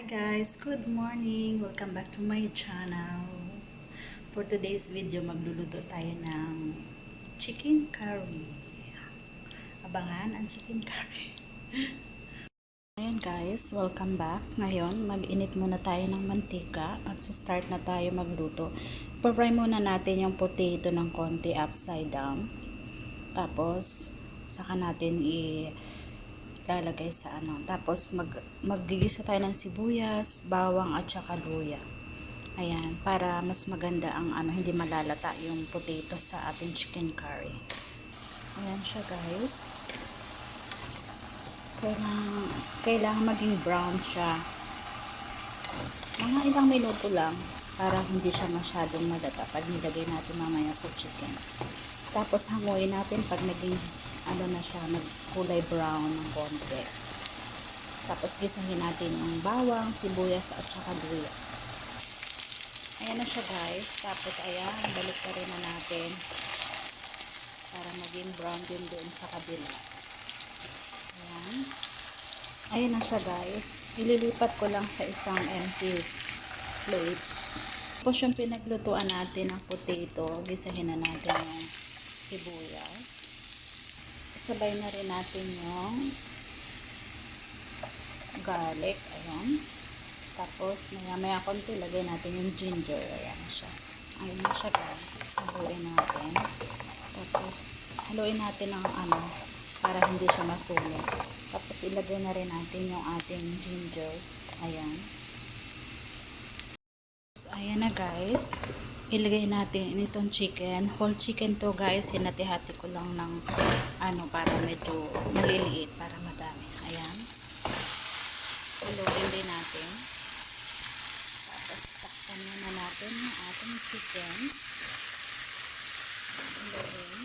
Guys, good morning! Welcome back to my channel. For today's video, magluluto tayo ng chicken curry. Abangan ang chicken curry. Ayan guys, welcome back. Ngayon, mag-init muna tayo ng mantika at start na tayo magluto. Fry muna natin yung potato ng konti upside down. Tapos, saka natin lalagay sa tapos maggigisa tayo ng sibuyas, bawang at saka luya. Ayan, para mas maganda ang hindi malalata yung potato sa ating chicken curry. Ayan siya guys. Kailangan maging brown siya. Mga ilang minuto lang para hindi siya masyadong malata pag nilagay natin mamaya sa chicken. Tapos hanguin natin pag naging na siya, nagkulay brown ng konti. Tapos gisahin natin yung bawang, sibuyas at saka luya. Ayan na siya guys. Tapos ayan, balik pa rin na natin para maging brown din doon sa kabila. Ayan. Ayan na siya guys. Ililipat ko lang sa isang empty plate. Tapos yung pinaglutuan natin ng potato, gisahin na natin yung sibuyas. Sabay na rin natin yung garlic. Ayan. Tapos, maya konti, lagay natin yung ginger. Ayan siya. Ayan na siya guys. Haluin natin. Tapos, haluin natin ng para hindi siya masunog. Tapos, ilagay na rin natin yung ating ginger. Ayan. Tapos, ayan na guys. Ilagay natin itong chicken. Whole chicken to guys. Hinati-hati ko lang ng para medyo maliliit para madami. Ayan. Haluin din natin. Tapos takpan na natin yung ating chicken. Haluin.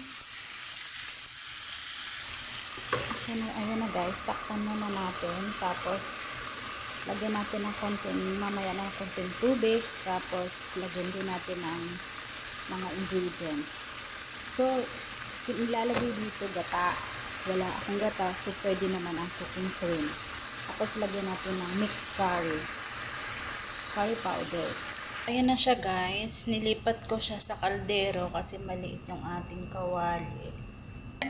Ayan na guys. Takpan na natin. Tapos lagyan natin ng mamaya ng konting tubig. Tapos lagyan din natin ng mga ingredients. So ilalagay dito gata. Wala akong gata, so pwede naman ang cooking cream. Tapos lagyan natin ng mixed curry powder. Ayan na siya guys. Nilipat ko siya sa kaldero kasi maliit yung ating kawali.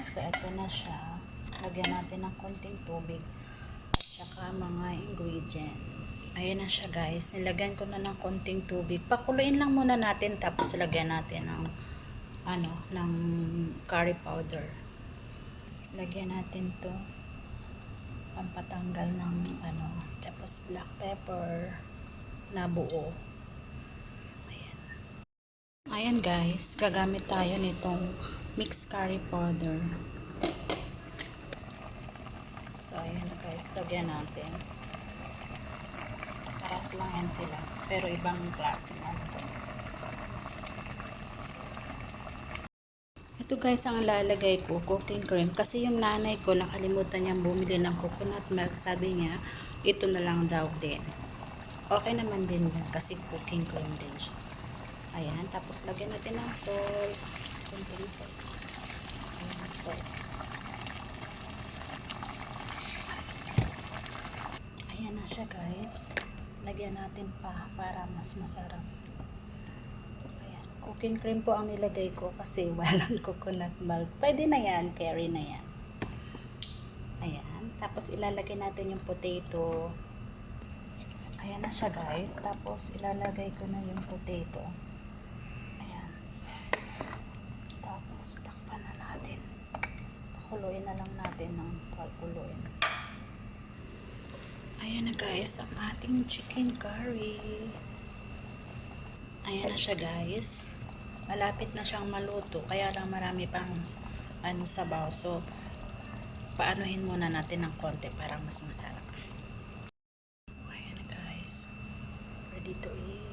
So ito na siya. Lagyan natin ng konting tubig at saka mga ingredients. Ayan na siya guys. Nilagyan ko na ng konting tubig. Pakuluin lang muna natin tapos lagyan natin ng ng curry powder. Lagyan natin to pampatanggal ng tapos black pepper na buo. Ayan guys, gagamit tayo nitong mixed curry powder. So ayan guys, lagyan natin. Paras lang yan sila, pero ibang klase na ito. Ito guys ang lalagay ko, cooking cream. Kasi yung nanay ko nakalimutan niyang bumili ng coconut milk. Sabi niya, ito na lang daw din. Okay naman din kasi cooking cream din siya. Ayan, tapos lagyan natin ng salt. Kunting salt. Ayan, salt. Ayan na siya guys. Lagyan natin pa para mas masarap. Cooking cream po ang nilagay ko kasi walang coconut milk. Pwede na yan, curry na yan. Ayan. Tapos ilalagay natin yung potato. Ayan na siya guys. Tapos ilalagay ko na yung potato. Ayan. Tapos takpan na natin. Pakuluin na lang natin ng pakuluin. Ayan na guys, ang ating chicken curry. Ayan na siya guys. Malapit na siyang maluto. Kaya lang marami pang sabaw. So, paanuhin muna natin ng konti para mas masarap. Ayan na guys. Ready to eat.